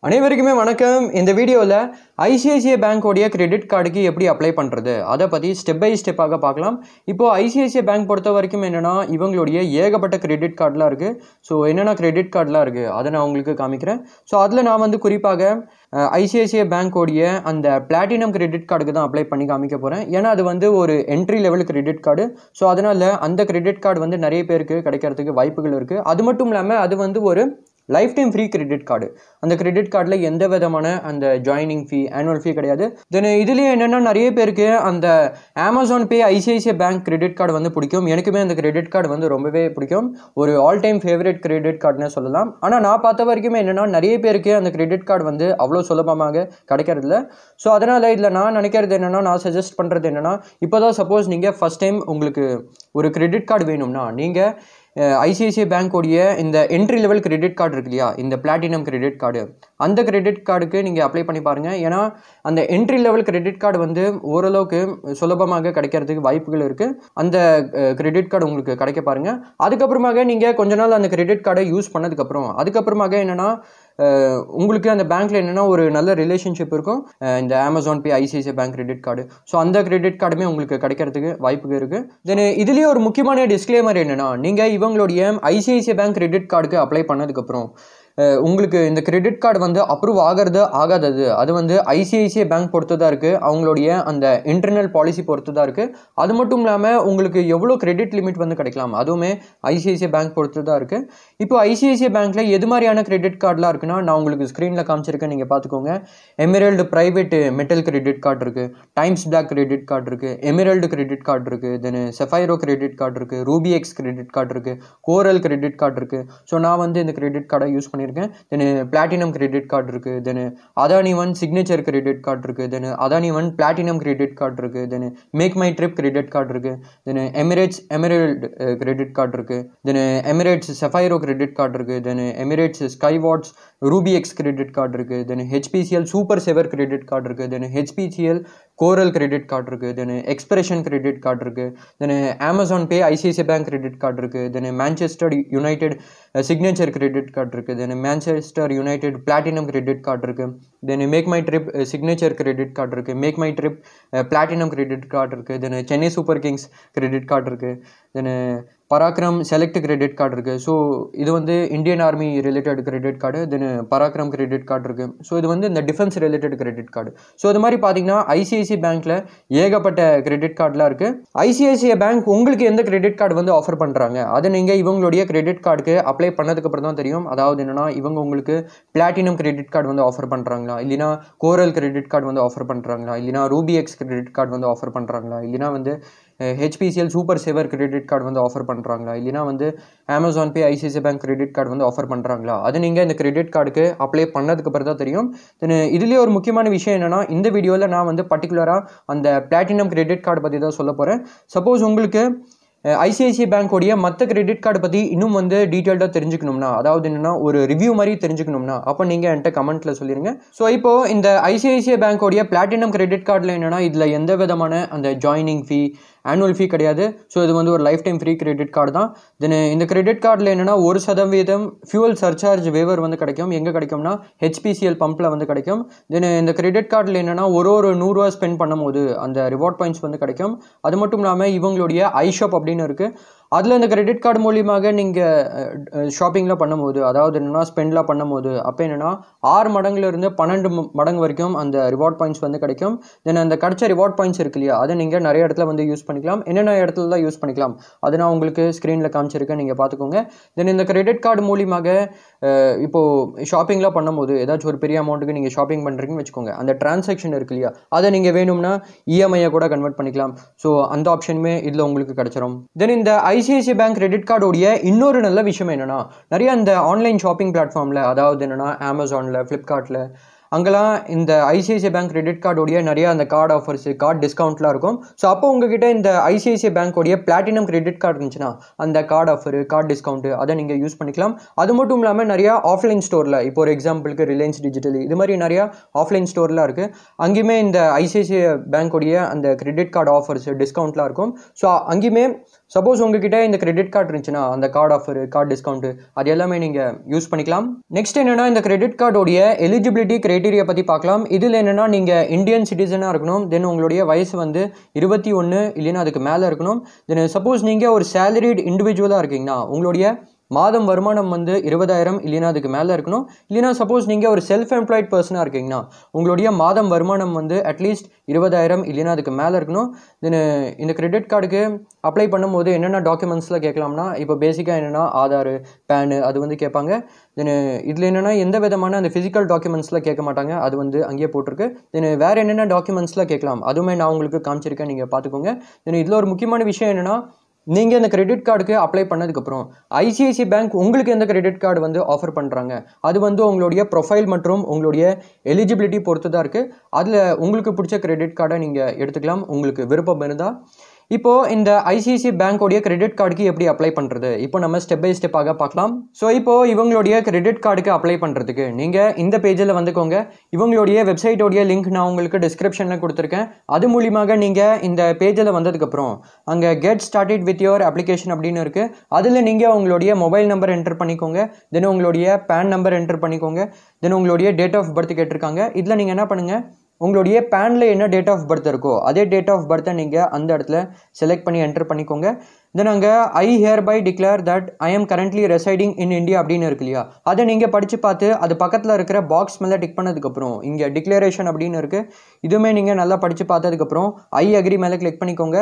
அனைவருக்குமே வணக்கம். இந்த வீடியோவில் ஐசிஐசிஐ பேங்கோடைய கிரெடிட் கார்டுக்கு எப்படி அப்ளை பண்ணுறது அதை பற்றி ஸ்டெப் பை ஸ்டெப்பாக பார்க்கலாம். இப்போது ஐசிஐசிஐ பேங்க் பொறுத்த வரைக்கும் என்னென்னா இவங்களுடைய ஏகப்பட்ட கிரெடிட் கார்டெலாம் இருக்குது. ஸோ என்னென்ன கிரெடிட் கார்டெலாம் இருக்குது அதை நான் உங்களுக்கு காமிக்கிறேன். ஸோ அதில் நான் குறிப்பாக ஐசிஐசிஐ பேங்கோடைய அந்த பிளாட்டினம் கிரெடிட் கார்டுக்கு தான் அப்ளை பண்ணி காமிக்க போகிறேன். ஏன்னா அது ஒரு entry level credit card. So அதனால் அந்த கிரெடிட் கார்டு நிறைய பேருக்கு கிடைக்கிறதுக்கு வாய்ப்புகள் இருக்குது. அது மட்டும் இல்லாமல் அது ஒரு life time free credit card. அந்த கிரெடிட் கார்டில் எந்த விதமான அந்த ஜாயினிங் ஃபீ ஆனுவல் ஃபீ கிடையாது. தென் இதுலேயே என்னென்னா நிறைய பேருக்கு அந்த Amazon Pay ICICI bank credit card பிடிக்கும். எனக்குமே அந்த கிரெடிட் கார்டு ரொம்பவே பிடிக்கும். ஒரு ஆல் டைம் ஃபேவரட் கிரெடிட் கார்டுன்னு சொல்லலாம். ஆனால் நான் பார்த்த வரைக்குமே என்னென்னா நிறைய பேருக்கு அந்த கிரெடிட் கார்டு அவ்வளோ சுலபமாக கிடைக்கிறதில்ல. ஸோ அதனால் இதில் நான் நினைக்கிறது என்னென்னா, நான் சஜஸ்ட் பண்ணுறது என்னென்னா, இப்போ தான் சப்போஸ் நீங்கள் ஃபஸ்ட் டைம் உங்களுக்கு ஒரு கிரெடிட் கார்டு வேணும்னா நீங்கள் ஐசிஐசிஐ பேங்கோடைய இந்த என்ட்ரி லெவல் கிரெடிட் கார்டு இருக்கு இல்லையா, இந்த பிளாட்டினம் கிரெடிட் கார்டு, அந்த கிரெடிட் கார்டுக்கு நீங்கள் அப்ளை பண்ணி பாருங்கள். ஏன்னா அந்த என்ட்ரி லெவல் கிரெடிட் கார்டு ஓரளவுக்கு சுலபமாக கிடைக்கிறதுக்கு வாய்ப்புகள் இருக்குது. அந்த கிரெடிட் கார்டு உங்களுக்கு கிடைக்க பாருங்கள். அதுக்கப்புறமாக நீங்கள் கொஞ்ச நாள் அந்த கிரெடிட் கார்டை யூஸ் பண்ணதுக்கப்புறம் அதுக்கப்புறமாக என்னென்னா உங்களுக்கு அந்த பேங்க்கில் என்னென்னா ஒரு நல்ல ரிலேஷன்ஷிப் இருக்கும். இந்த Amazon Pay ICICI bank credit card, so அந்த கிரெடிட் கார்டுமே உங்களுக்கு கிடைக்கிறதுக்கு வாய்ப்புகள் இருக்குது. தென் இதுலேயே ஒரு முக்கியமான டிஸ்க்ளைமர் என்னென்னா, நீங்கள் இவங்களுடைய ஐசிஐசிஐ பேங்க் கிரெடிட் கார்டுக்கு அப்ளை பண்ணதுக்கப்புறம் உங்களுக்கு இந்த கிரெடிட் கார்டு அப்ரூவ் ஆகாதது அது ஐசிஐசிஐ பேங்க் பொறுத்து தான் இருக்குது. அவங்களுடைய அந்த இன்டர்னல் பாலிசி பொறுத்து தான் இருக்குது. அது மட்டும் இல்லாமல் உங்களுக்கு எவ்வளோ கிரெடிட் லிமிட் கிடைக்கலாம் அதுவுமே ஐசிஐசிஐ பேங்க் பொறுத்து தான் இருக்குது. இப்போ ஐசிஐசிஐ பேங்க்கில் எது மாதிரியான கிரெடிட் கார்டெலாம் இருக்குன்னா, நான் உங்களுக்கு ஸ்க்ரீனில் காமிச்சிருக்கேன், நீங்கள் பார்த்துக்கோங்க. Emerald private metal credit card இருக்குது, டைம்ஸ் பிளாக் கிரெடிட் கார்டு இருக்குது, எமரல்டு கிரெடிட் கார்டு இருக்குது, தென் செஃபைரோ கிரெடிட் கார்டு இருக்குது, ரூபி எக்ஸ் கிரெடிட் கார்டு இருக்குது, கோரல் கிரெடிட் கார்டு இருக்குது. ஸோ நான் இந்த கிரெடிட் கார்டை யூஸ் பண்ணி தென் பிளாட்டினம் கிரெடிட் கார்டு இருக்கு, then Adani one signature credit card இருக்கு, then Adani one platinum credit card இருக்கு, then Make My Trip credit card இருக்கு, then Emirates Emerald credit card இருக்கு, then Emirates Sapphiro credit card இருக்கு, then Emirates Skywards Rubyx credit card இருக்கு, then HPCL super saver credit card இருக்கு, then HPCL Coral credit card இருக்கு, then Expression credit card இருக்கு, then Amazon Pay ICICI bank credit card இருக்கு, then Manchester United signature credit card இருக்கு, then Manchester United platinum credit card இருக்கு, then Make My Trip signature credit card இருக்கு, Make My Trip platinum credit card இருக்கு, then Chennai Super Kings credit card இருக்கு, then Parakram select credit card இருக்குது. So இது Indian army related credit card, then Parakram credit card இருக்குது. So இது இந்த defence related credit card. So இது மாதிரி பார்த்தீங்கன்னா ஐசிஐசிஐ பேங்க்கில் ஏகப்பட்ட கிரெடிட் கார்டெலாம் இருக்குது. ஐசிஐசிஐ பேங்க் உங்களுக்கு எந்த கிரெடிட் கார்டு ஆஃபர் பண்ணுறாங்க அதை நீங்கள் இவங்களுடைய கிரெடிட் கார்டுக்கு அப்ளை பண்ணதுக்கப்புறம் தான் தெரியும். அதாவது என்னென்னா, இவங்க உங்களுக்கு பிளாட்டினம் கிரெடிட் கார்டு ஆஃபர் பண்ணுறாங்களா, இல்லைனா கோரல் கிரெடிட் கார்டு ஆஃபர் பண்ணுறாங்களா, இல்லைனா Rubyx credit card offer பண்ணுறாங்களா, இல்லைனா HPCL super saver credit card offer பண்ணுறாங்களா, இல்லைனா Amazon Pay ICICI bank credit card offer பண்ணுறாங்களா, அது நீங்கள் இந்த கிரெடிட் கார்டுக்கு அப்ளை பண்ணதுக்கு அப்புறம் தான் தெரியும். தென் இதுலேயே ஒரு முக்கியமான விஷயம் என்னென்னா, இந்த வீடியோவில் நான் பர்டிகுலராக அந்த பிளாட்டினம் கிரெடிட் கார்டு பற்றி தான் சொல்ல போகிறேன். சப்போஸ் உங்களுக்கு ஐசிஐசிஐ பேங்கோடைய மற்ற கிரெடிட் கார்டு பற்றி இன்னும் டீட்டெயில்டாக தெரிஞ்சுக்கணும்னா, அதாவது என்னென்னா ஒரு ரிவ்யூ மாதிரி தெரிஞ்சுக்கணும்னா, அப்போ நீங்கள் என்கிட்ட கமெண்ட்டில் சொல்லிடுங்க. ஸோ இப்போது இந்த ஐசிஐசிஐ பேங்கோடைய பிளாட்டினம் கிரெடிட் கார்டில் என்னென்னா, இதில் எந்த விதமான அந்த ஜாயினிங் ஃபீ ஆனுவல் ஃபீ கிடையாது. ஸோ இது ஒரு life time free credit card தான். தென் இந்த கிரெடிட் கார்டில் என்னென்னா 1% ஃபியூவல் சர்சார்ஜ் வேவர் கிடைக்கும். எங்கே கிடைக்கும்னா ஹெச்பிசிஎல் பம்பில் கிடைக்கும். தென் இந்த கிரெடிட் கார்டில் என்னென்னா ஒரு 100 ரூபா ஸ்பெண்ட் பண்ணும்போது அந்த ரிவார்ட் பாயிண்ட்ஸ் கிடைக்கும். அது மட்டும் இல்லாமல் இவங்களுடைய ஐஷாப் அப்படின்னு இருக்குது. அதில் இந்த கிரெடிட் கார்டு மூலியமாக நீங்கள் ஷாப்பிங்கில் பண்ணும்போது, அதாவது என்னென்னா ஸ்பெண்ட்லாம் பண்ணும்போது, அப்போ என்னென்னா 6 மடங்குலேருந்து 12 மடங்கு வரைக்கும் அந்த ரிவார்ட் பாயிண்ட்ஸ் கிடைக்கும். தென் அந்த கிடைச்ச ரிவார்ட் பாயிண்ட்ஸ் இருக்கு இல்லையா, அதை நீங்கள் நிறைய இடத்துல யூஸ் பண்ணிக்கலாம். என்னென்ன இடத்துல தான் யூஸ் பண்ணிக்கலாம் அது நான் உங்களுக்கு ஸ்க்ரீனில் காமிச்சிருக்கேன், நீங்கள் பார்த்துக்கோங்க. தென் இந்த கிரெடிட் கார்டு மூலியமாக இப்போது ஷாப்பிங்லாம் பண்ணும்போது ஏதாச்சும் ஒரு பெரிய அமௌண்ட்டுக்கு நீங்கள் ஷாப்பிங் பண்ணுறீங்கன்னு வச்சுக்கோங்க, அந்த டிரான்சாக்ஷன் இருக்கு இல்லையா, அதை நீங்கள் வேணும்னா இஎம்ஐயை கூட கன்வெர்ட் பண்ணிக்கலாம். ஸோ அந்த ஆப்ஷனுமே இதில் உங்களுக்கு கிடச்சிரும். தென் இந்த ஐசிஐசிஐ பேங்க் கிரெடிட் கார்டோடைய இன்னொரு நல்ல விஷயம் என்னென்னா, நிறைய அந்த ஆன்லைன் ஷாப்பிங் பிளாட்ஃபார்மில், அதாவது என்னென்னா அமேசானில், ஃப்ளிப்கார்ட்டில், அங்கெல்லாம் இந்த ஐசிஐசிஐ பேங்க் கிரெடிட் கார்டோடைய நிறைய அந்த கார்டு ஆஃபர்ஸ், கார்டு டிஸ்கவுண்ட்லாம் இருக்கும். ஸோ அப்போ உங்ககிட்ட இந்த ஐசிஐசிஐ பேங்கோடைய பிளாட்டினம் கிரெடிட் கார்டு இருந்துச்சுன்னா அந்த கார்டு ஆஃபர், கார்டு டிஸ்கவுண்ட் அதை நீங்கள் யூஸ் பண்ணிக்கலாம். அது மட்டும் இல்லாமல் நிறையா ஆஃப்லைன் ஸ்டோரில், இப்போ ஒரு எக்ஸாம்பிளுக்கு ரிலையன்ஸ் டிஜிட்டல், இது மாதிரி நிறையா ஆஃப்லைன் ஸ்டோர்லாம் இருக்குது. அங்கேயுமே இந்த ஐசிஐசிஐ பேங்கோடைய அந்த கிரெடிட் கார்டு ஆஃபர்ஸ், டிஸ்கவுண்ட்லாம் இருக்கும். ஸோ அங்கேயுமே சப்போஸ் உங்ககிட்ட இந்த கிரெடிட் கார்டு இருந்துச்சுன்னா அந்த கார்டு ஆஃபர், கார்டு டிஸ்கவுண்ட் அது எல்லாமே நீங்கள் யூஸ் பண்ணிக்கலாம். நெக்ஸ்ட் என்னன்னா இந்த கிரெடிட் கார்டோடைய எலிஜிபிலிட்டி கிரைட்டீரியா பற்றி பார்க்கலாம். இதில் என்னன்னா நீங்கள் இந்தியன் சிட்டிசனாக இருக்கணும், தென் உங்களுடைய வயசு வந்து 21 இல்லைன்னா அதுக்கு மேலே இருக்கணும். தென் சப்போஸ் நீங்கள் ஒரு சேலரிட் இண்டிவிஜுவலாக இருக்கீங்கன்னா உங்களுடைய மாதம் வருமானம் வந்து 20,000 இல்லைன்னா அதுக்கு மேலே இருக்கணும். இல்லைன்னா சப்போஸ் நீங்கள் ஒரு செல்ஃப் எம்ப்ளாய்ட் பர்சனாக இருக்கீங்கன்னா உங்களுடைய மாதம் வருமானம் வந்து அட்லீஸ்ட் 20,000 இல்லைன்னா அதுக்கு மேலே இருக்கணும். தென் இந்த கிரெடிட் கார்டுக்கு அப்ளை பண்ணும்போது என்னென்ன டாக்குமெண்ட்ஸ்லாம் கேட்கலாம்னா, இப்போ பேசிக்காக என்னென்னா ஆதார், பேனு அது வந்து கேட்பாங்க. தென் இதில் என்னென்னா எந்த விதமான அந்த ஃபிசிக்கல் டாக்குமெண்ட்ஸ்லாம் கேட்க மாட்டாங்க, அது வந்து அங்கேயே போட்டிருக்கு. தென் வேறு என்னென்ன டாக்குமெண்ட்ஸ்லாம் கேட்கலாம் அதுவுமே நான் உங்களுக்கு காமிச்சிருக்கேன், நீங்கள் பார்த்துக்கோங்க. தென் இதில் ஒரு முக்கியமான விஷயம் என்னென்னா, நீங்கள் இந்த கிரெடிட் கார்டுக்கு அப்ளை பண்ணதுக்கப்புறம் ஐசிஐசிஐ பேங்க் உங்களுக்கு எந்த கிரெடிட் கார்டு வந்து ஆஃபர் பண்ணுறாங்க அது வந்து உங்களுடைய ப்ரொஃபைல் மற்றும் உங்களுடைய எலிஜிபிலிட்டி பொறுத்து தான் இருக்குது. அதில் உங்களுக்கு பிடிச்ச கிரெடிட் கார்டை நீங்கள் எடுத்துக்கலாம் உங்களுக்கு விருப்பம் இருந்தால். இப்போது இந்த ஐசிஐசிஐ பேங்கோடைய கிரெடிட் கார்டுக்கு எப்படி அப்ளை பண்ணுறது இப்போ நம்ம ஸ்டெப் பை ஸ்டெப்பாக பார்க்கலாம். ஸோ இப்போது இவங்களுடைய கிரெடிட் கார்டுக்கு அப்ளை பண்ணுறதுக்கு நீங்கள் இந்த பேஜில் வந்துக்கோங்க. இவங்களுடைய வெப்சைட்டோடைய லிங்க் நான் உங்களுக்கு டிஸ்கிரிப்ஷனில் கொடுத்துருக்கேன். அது மூலியமாக நீங்கள் இந்த பேஜில் வந்ததுக்கப்புறம் அங்கே get started with your application அப்படின்னு இருக்குது. அதில் நீங்கள் உங்களுடைய மொபைல் நம்பர் என்டர் பண்ணிக்கோங்க, தென் உங்களுடைய பேன் நம்பர் என்டர் பண்ணிக்கோங்க, தென் உங்களுடைய டேட் ஆஃப் பர்த் கேட்டிருக்காங்க. இதில் நீங்கள் என்ன பண்ணுங்கள், உங்களுடைய பேனில் என்ன டேட் ஆஃப் பர்த் இருக்கோ அதே டேட் ஆஃப் பர்த்தை நீங்கள் அந்த இடத்துல செலக்ட் பண்ணி என்டர் பண்ணிக்கோங்க. தென் அங்கே I hereby declare that I am currently residing in India அப்படின்னு இருக்கு இல்லையா, அதை நீங்கள் படித்து பார்த்து அது பக்கத்தில் இருக்கிற பாக்ஸ் மேலே டிக் பண்ணதுக்கப்புறம் இங்கே டிக்ளரேஷன் அப்படின்னு இருக்குது. இதுவுமே நீங்கள் நல்லா படித்து பார்த்ததுக்கப்புறம் ஐ அக்ரி மேலே கிளிக் பண்ணிக்கோங்க.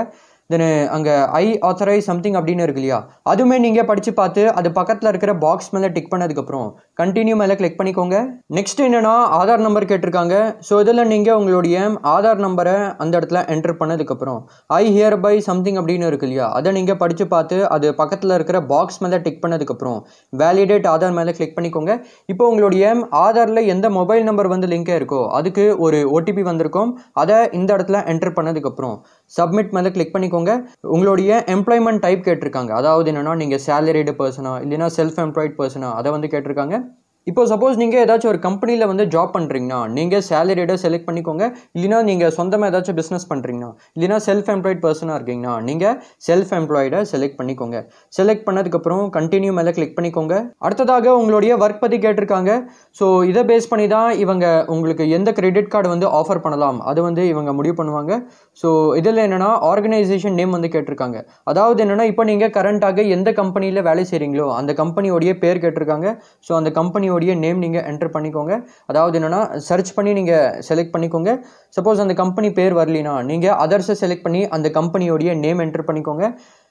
தென் அங்கே ஐ ஆத்தரைஸ் சம்திங் அப்படின்னு இருக்கு இல்லையா, அதுவுமே நீங்கள் படித்து பார்த்து அது பக்கத்தில் இருக்கிற பாக்ஸ் மேலே டிக் பண்ணதுக்கப்புறம் கண்டினியூ மேலே கிளிக் பண்ணிக்கோங்க. நெக்ஸ்ட் என்னென்னா ஆதார் நம்பர் கேட்டிருக்காங்க. ஸோ இதில் நீங்கள் உங்களுடைய ஆதார் நம்பரை அந்த இடத்துல என்டர் பண்ணதுக்கப்புறம் ஐ ஹியர் பை சம்திங் அப்படின்னு இருக்கு இல்லையா, அதை நீங்கள் படித்து பார்த்து அது பக்கத்தில் இருக்கிற பாக்ஸ் மேலே டிக் பண்ணதுக்கப்புறம் வேலிடேட் ஆதார் மேலே கிளிக் பண்ணிக்கோங்க. இப்போ உங்களுடைய ஆதாரில் எந்த மொபைல் நம்பர் வந்து லிங்காக இருக்கோ அதுக்கு ஒரு ஓடிபி வந்திருக்கும், அதை இந்த இடத்துல என்டர் பண்ணதுக்கப்புறம் சப்மிட் மேலே கிளிக் பண்ணிக்கோங்க. உங்களுடைய எம்ப்ளாய்மெண்ட் டைப் கேட்டிருக்காங்க, அதாவது என்னன்னா நீங்கள் சேலரிடு பர்சனா இல்லைன்னா செல்ஃப் எம்ப்ளாய்ட் பர்சனா அதை வந்து கேட்டிருக்காங்க. இப்போ சப்போஸ் நீங்கள் ஏதாச்சும் ஒரு கம்பெனியில் வந்து ஜாப் பண்ணுறீங்கன்னா நீங்கள் சேலரியை செலக்ட் பண்ணிக்கோங்க. இல்லைனா நீங்கள் சொந்தமாக ஏதாச்சும் பிஸ்னஸ் பண்ணுறீங்கன்னா இல்லைனா செல்ஃப் எம்ப்ளாய்ட் பர்சனாக இருக்கீங்கன்னா நீங்கள் செல்ஃப் எம்ப்ளாய்டை செலக்ட் பண்ணிக்கோங்க. செலக்ட் பண்ணதுக்கப்புறம் கண்டினியூ மேலே கிளிக் பண்ணிக்கோங்க. அடுத்ததாக உங்களுடைய ஒர்க் பற்றி கேட்டிருக்காங்க. ஸோ இதை பேஸ் பண்ணி தான் இவங்க உங்களுக்கு எந்த கிரெடிட் கார்டு வந்து ஆஃபர் பண்ணலாம் அது வந்து இவங்க முடிவு பண்ணுவாங்க. ஸோ இதில் என்னென்னா ஆர்கனைசேஷன் நேம் வந்து கேட்டிருக்காங்க. அதாவது என்னென்னா இப்போ நீங்கள் கரண்ட்டாக எந்த கம்பெனியில் வேலை செய்கிறீங்களோ அந்த கம்பெனியோடைய பேர் கேட்டிருக்காங்க. ஸோ அந்த கம்பெனியோடைய நேம் நீங்கள் என்டர் பண்ணிக்கோங்க. அதாவது என்னென்னா சர்ச் பண்ணி நீங்கள் செலக்ட் பண்ணிக்கோங்க. சப்போஸ் அந்த கம்பெனி பேர் வரலினா நீங்கள் அதர்ஸை செலக்ட் பண்ணி அந்த கம்பெனியோடைய நேம் என்டர் பண்ணிக்கோங்க.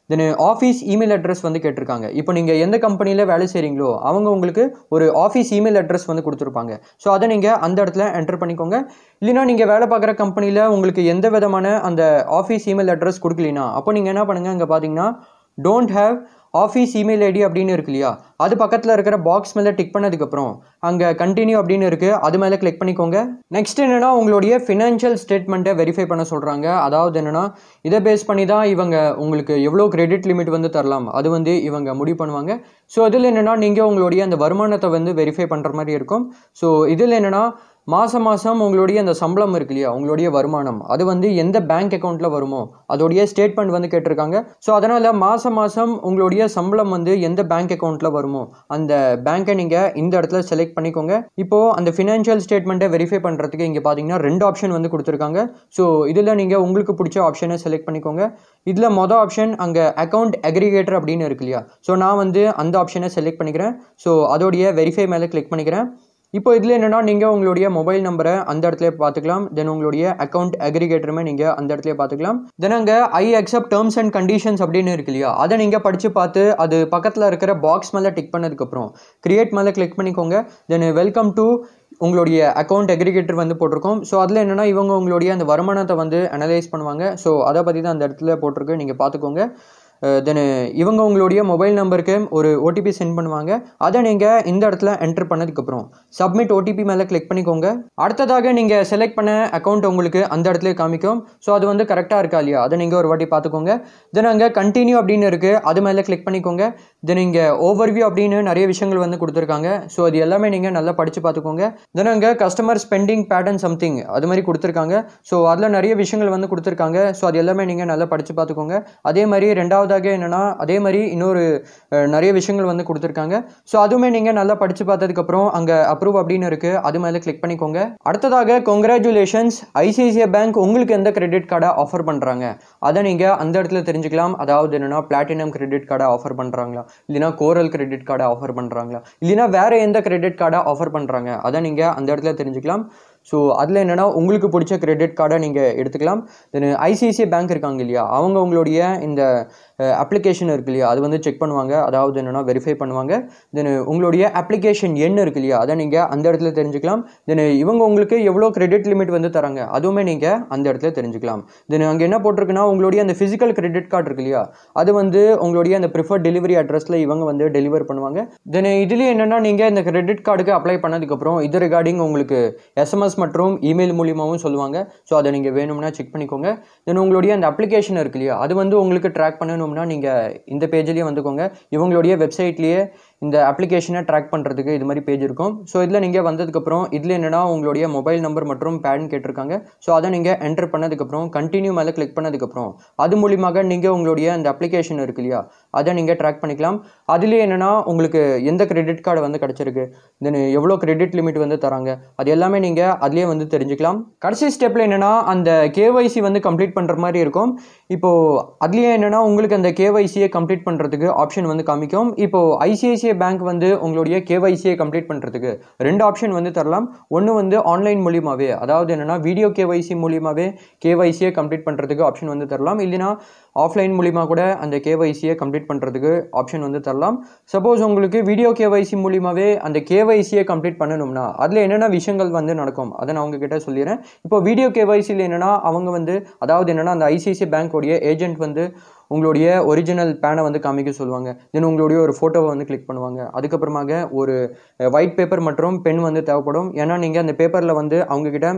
தென் ஆஃபீஸ் இமெயில் அட்ரஸ் வந்து கேட்டிருக்காங்க. இப்போ நீங்கள் எந்த கம்பெனியில் வேலை செய்கிறீங்களோ அவங்க உங்களுக்கு ஒரு ஆஃபீஸ் இமெயில் அட்ரஸ் வந்து கொடுத்துருப்பாங்க. ஸோ அதை நீங்கள் அந்த இடத்துல என்டர் பண்ணிக்கோங்க. இல்லைனா நீங்கள் வேலை பார்க்குற கம்பெனியில் உங்களுக்கு எந்த விதமான அந்த ஆஃபீஸ் இமெயில் அட்ரஸ் கொடுக்கலினா அப்போ நீங்கள் என்ன பண்ணுங்கள், அங்கே பார்த்தீங்கன்னா don't have office email ID அப்படின்னு இருக்கு இல்லையா, அது பக்கத்தில் இருக்கிற பாக்ஸ் மேலே டிக் பண்ணதுக்கப்புறம் அங்கே கண்டினியூ அப்படின்னு இருக்குது, அது மேலே கிளிக் பண்ணிக்கோங்க. நெக்ஸ்ட் என்னென்னா உங்களுடைய ஃபினான்ஷியல் ஸ்டேட்மெண்ட்டை வெரிஃபை பண்ண சொல்கிறாங்க. அதாவது என்னென்னா இதை பேஸ் பண்ணி தான் இவங்க உங்களுக்கு எவ்வளோ கிரெடிட் லிமிட் வந்து தரலாம் அது வந்து இவங்க முடிவு பண்ணுவாங்க. ஸோ இதில் என்னென்னா நீங்கள் உங்களுடைய அந்த வருமானத்தை வந்து வெரிஃபை பண்ணுற மாதிரி இருக்கும். ஸோ இதில் என்னென்னா மாதம் உங்களுடைய அந்த சம்பளம் இருக்கு இல்லையா, உங்களுடைய வருமானம் அது வந்து எந்த பேங்க் அக்கௌண்ட்டில் வருமோ அதோடைய ஸ்டேட்மெண்ட் வந்து கேட்டிருக்காங்க. ஸோ அதனால் மாதம் உங்களுடைய சம்பளம் வந்து எந்த பேங்க் அக்கௌண்ட்டில் வருமோ அந்த பேங்க்கை நீங்கள் இந்த இடத்துல செலக்ட் பண்ணிக்கோங்க. இப்போது அந்த ஃபினான்ஷியல் ஸ்டேட்மெண்ட்டை வெரிஃபை பண்ணுறதுக்கு இங்கே பார்த்தீங்கன்னா 2 ஆப்ஷன் வந்து கொடுத்துருக்காங்க. ஸோ இதில் நீங்கள் உங்களுக்கு பிடிச்ச ஆப்ஷனை செலக்ட் பண்ணிக்கோங்க. இதில் மொதல் ஆப்ஷன் அங்கே அக்கௌண்ட் அக்ரிகேட்டர் அப்படின்னு இருக்கு இல்லையா, ஸோ நான் வந்து அந்த ஆப்ஷனை செலக்ட் பண்ணிக்கிறேன். ஸோ அதோடைய வெரிஃபை மேலே கிளிக் பண்ணிக்கிறேன். இப்போ இதில் என்னென்னா நீங்கள் உங்களுடைய மொபைல் நம்பரை அந்த இடத்துல பார்த்துக்கலாம். தென் உங்களுடைய அக்கௌண்ட் அக்ரிகேட்டருமே நீங்கள் அந்த இடத்துல பார்த்துக்கலாம். தென் அங்கே I accept terms and conditions அப்படின்னு இருக்கு இல்லையா, அதை நீங்கள் படித்து பார்த்து அது பக்கத்தில் இருக்கிற பாக்ஸ் மேலே டிக் பண்ணதுக்கப்புறம் கிரியேட் மேலே கிளிக் பண்ணிக்கோங்க. தென் வெல்கம் டு உங்களுடைய அக்கௌண்ட் அக்ரிகேட்டர் வந்து போட்டிருக்கோம். ஸோ அதில் என்னென்னா இவங்க உங்களுடைய அந்த வருமானத்தை வந்து அனலைஸ் பண்ணுவாங்க. ஸோ அதை பற்றி தான் அந்த இடத்துல போட்டிருக்கு, நீங்கள் பார்த்துக்கோங்க. தென் இவங்க உங்களுடைய மொபைல் நம்பருக்கு ஒரு ஓடிபி சென்ட் பண்ணுவாங்க. அதை நீங்கள் இந்த இடத்துல என்டர் பண்ணதுக்கப்புறம் சப்மிட் ஓடிபி மேலே கிளிக் பண்ணிக்கோங்க. அடுத்ததாக நீங்கள் செலக்ட் பண்ண அக்கௌண்ட் உங்களுக்கு அந்த இடத்துல காமிக்கும். ஸோ அது வந்து கரெக்டாக இருக்கா இல்லையா அதை நீங்கள் ஒரு வாட்டி பார்த்துக்கோங்க. தென் அங்கே கண்டினியூ அப்படின்னு இருக்குது, அது மேலே கிளிக் பண்ணிக்கோங்க. தென் இங்கே ஓவர்வியூ அப்படின்னு நிறைய விஷயங்கள் வந்து கொடுத்துருக்காங்க. ஸோ அது எல்லாமே நீங்கள் நல்லா படித்து பார்த்துக்கோங்க. தென் அங்கே கஸ்டமர் ஸ்பெண்டிங் பேட்டர்ன் சம்திங் அது மாதிரி கொடுத்துருக்காங்க. ஸோ அதில் நிறைய விஷயங்கள் வந்து கொடுத்துருக்காங்க. ஸோ அது எல்லாமே நீங்கள் நல்லா படித்து பார்த்துக்கோங்க. அதே மாதிரி ரெண்டாவது ரெண்டாவதாக என்னென்னா அதே மாதிரி இன்னொரு நிறைய விஷயங்கள் வந்து கொடுத்துருக்காங்க. ஸோ அதுவுமே நீங்கள் நல்லா படித்து பார்த்ததுக்கப்புறம் அங்கே அப்ரூவ் அப்படின்னு இருக்குது, அது மேலே கிளிக் பண்ணிக்கோங்க. அடுத்ததாக கங்க்ராச்சுலேஷன்ஸ், ஐசிஐசிஐ பேங்க் உங்களுக்கு எந்த கிரெடிட் கார்டை ஆஃபர் பண்ணுறாங்க அதை நீங்கள் அந்த இடத்துல தெரிஞ்சுக்கலாம். அதாவது என்னென்னா பிளாட்டினம் கிரெடிட் கார்டை ஆஃபர் பண்ணுறாங்களா, இல்லைனா கோரல் கிரெடிட் கார்டை ஆஃபர் பண்ணுறாங்களா, இல்லைனா வேறு எந்த கிரெடிட் கார்டை ஆஃபர் பண்ணுறாங்க அதை நீங்கள் அந்த இடத்துல தெரிஞ்சுக்கலாம். ஸோ அதில் என்னென்னா உங்களுக்கு பிடிச்ச கிரெடிட் கார்டை நீங்கள் எடுத்துக்கலாம். தென் ஐசிஐசிஐ பேங்க் இருக்காங்க இல்லையா, அவங்க உங்களுடைய இந்த அப்ளிகேஷன் இருக்கு இல்லையா அது வந்து செக் பண்ணுவாங்க, அதாவது என்னென்னா வெரிஃபை பண்ணுவாங்க. தென் உங்களுடைய அப்ளிகேஷன் எண் இருக்கு இல்லையா அதை நீங்கள் அந்த இடத்துல தெரிஞ்சுக்கலாம். தென் இவங்க உங்களுக்கு எவ்வளோ கிரெடிட் லிமிட் வந்து தராங்க அதுவுமே நீங்கள் அந்த இடத்துல தெரிஞ்சுக்கலாம். தென் அங்கே என்ன போட்டிருக்குன்னா உங்களுடைய அந்த ஃபிசிக்கல் கிரெடிட் கார்டு இருக்கு இல்லையா அது வந்து உங்களுடைய அந்த ப்ரிஃபர்ட் டெலிவரி அட்ரஸில் இவங்க வந்து டெலிவர் பண்ணுவாங்க. தென் இதுலேயே என்னென்னா நீங்கள் இந்த கிரெடிட் கார்டுக்கு அப்ளை பண்ணதுக்கப்புறம் இது ரிகார்டிங் உங்களுக்கு எஸ்எம்எஸ் மற்றும் இமெயில் மூலியமாகவும் சொல்லுவாங்க. ஸோ அதை நீங்கள் வேணும்னா செக் பண்ணிக்கோங்க. தென் உங்களுடைய அந்த அப்ளிகேஷன் இருக்கு இல்லையா அது வந்து உங்களுக்கு ட்ராக் பண்ணணும்னா நீங்கள் இந்த பேஜ்லேயே வந்துக்கோங்க. இவங்களுடைய வெப்சைட்லேயே இந்த அப்ளிகேஷனை ட்ராக் பண்ணுறதுக்கு இது மாதிரி பேஜ் இருக்கும். ஸோ இதில் நீங்கள் வந்ததுக்கப்புறம் இதில் என்னென்னா உங்களுடைய மொபைல் நம்பர் மற்றும் பேன் கேட்டிருக்காங்க. ஸோ அதை நீங்கள் என்டர் பண்ணதுக்கப்புறம் கண்டினியூ மேலே கிளிக் பண்ணதுக்கப்புறம் அது மூலியமாக நீங்கள் உங்களுடைய அந்த அப்ளிகேஷன் இருக்கு இல்லையா அதை நீங்கள் ட்ராக் பண்ணிக்கலாம். அதுலேயே என்னென்னா உங்களுக்கு எந்த கிரெடிட் கார்டு வந்து கிடச்சிருக்கு, தென் எவ்வளோ கிரெடிட் லிமிட் வந்து தராங்க அது எல்லாமே நீங்கள் அதுலேயே வந்து தெரிஞ்சுக்கலாம். கடைசி ஸ்டெப்பில் என்னென்னா அந்த கேஒய்சி வந்து கம்ப்ளீட் பண்ணுற மாதிரி இருக்கும். இப்போது அதுலேயே என்னென்னா உங்களுக்கு அந்த கேஒய்சியை கம்ப்ளீட் பண்ணுறதுக்கு ஆப்ஷன் வந்து காமிக்கும். இப்போது ஐசிஐசிஐ பேங்க் வந்து உங்களுடைய கேஒய்சியை கம்ப்ளீட் பண்ணுறதுக்கு 2 ஆப்ஷன் வந்து தரலாம். ஒன்று வந்து ஆன்லைன் மூலியமாகவே, அதாவது என்னென்னா வீடியோ கேஒய்சி மூலியமாகவே கேஒய்சியை கம்ப்ளீட் பண்ணுறதுக்கு ஆப்ஷன் வந்து தரலாம். இல்லைனா ஆஃப்லைன் மூலிமா கூட அந்த கேஒய்சியை கம்ப்ளீட் பண்ணுறதுக்கு ஆப்ஷன் வந்து தரலாம். சப்போஸ் உங்களுக்கு வீடியோ கேஒய்சி மூலியமாகவே அந்த கேஒய்சியை கம்ப்ளீட் பண்ணணும்னா அதில் என்னென்ன விஷயங்கள் வந்து நடக்கும் அதை நான் உங்ககிட்ட சொல்லிடுறேன். இப்போ வீடியோ கேஒய்சியில் என்னென்னா அவங்க வந்து அதாவது என்னென்னா அந்த ஐசிஐசிஐ பேங்க்கோடைய ஏஜென்ட் வந்து உங்களுடைய ஒரிஜினல் பேனை வந்து காமிக்க சொல்லுவாங்க. தென் உங்களுடைய ஒரு ஃபோட்டோவை வந்து கிளிக் பண்ணுவாங்க. அதுக்கப்புறமாக ஒரு ஒயிட் பேப்பர் மற்றும் பென் வந்து தேவைப்படும். ஏன்னா நீங்கள் அந்த பேப்பரில் வந்து அவங்கக்கிட்ட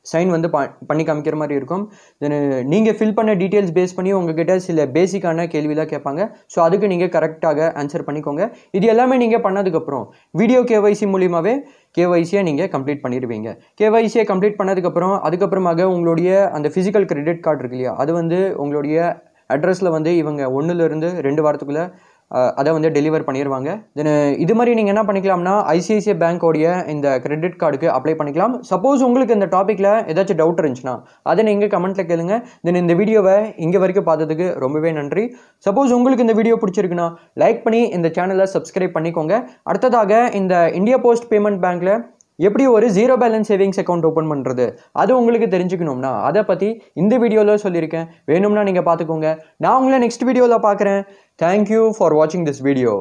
சைன் வந்து பண்ணி காமிக்கிற மாதிரி இருக்கும். தென் நீங்கள் ஃபில் பண்ண டீட்டெயில்ஸ் பேஸ் பண்ணி உங்ககிட்ட சில பேசிக்கான கேள்விலாம் கேட்பாங்க. ஸோ அதுக்கு நீங்கள் கரெக்டாக ஆன்சர் பண்ணிக்கோங்க. இது எல்லாமே நீங்கள் பண்ணதுக்கப்புறம் வீடியோ கேஒய்சி மூலியமாகவே கேஒய்சியை நீங்கள் கம்ப்ளீட் பண்ணிடுவீங்க. கேஒய்சியை கம்ப்ளீட் பண்ணதுக்கப்புறம் அதுக்கப்புறமாக உங்களுடைய அந்த ஃபிசிக்கல் கிரெடிட் கார்டு இருக்கு இல்லையா அது வந்து உங்களுடைய அட்ரஸில் வந்து இவங்க 1 to 2 வாரத்துக்குள்ளே அதை வந்து டெலிவர் பண்ணிடுவாங்க. தென் இது மாதிரி நீங்கள் என்ன பண்ணிக்கலாம்னா ஐசிஐசிஐ பேங்க்கோடைய இந்த கிரெடிட் கார்டுக்கு அப்ளை பண்ணிக்கலாம். சப்போஸ் உங்களுக்கு இந்த டாப்பிக்கில் ஏதாச்சும் டவுட் இருந்துச்சுன்னா அதை நீங்கள் கமெண்ட்டில் கேளுங்க. தென் இந்த வீடியோவை இங்கே வரைக்கும் பார்த்ததுக்கு ரொம்பவே நன்றி. சப்போஸ் உங்களுக்கு இந்த வீடியோ பிடிச்சிருக்குன்னா லைக் பண்ணி இந்த சேனலை சப்ஸ்கிரைப் பண்ணிக்கோங்க. அடுத்ததாக இந்த இந்தியா போஸ்ட் பேமெண்ட் பேங்க்கில் எப்படி ஒரு 0 பேலன்ஸ் சேவிங்ஸ் அக்கௌண்ட் ஓப்பன் பண்ணுறது அது உங்களுக்கு தெரிஞ்சுக்கணும்னா அதை பற்றி இந்த வீடியோவில் சொல்லியிருக்கேன். வேணும்னா நீங்கள் பார்த்துக்கோங்க. நான் உங்களை நெக்ஸ்ட் வீடியோவில் பார்க்குறேன். தேங்க்யூ ஃபார் வாட்சிங் திஸ் வீடியோ.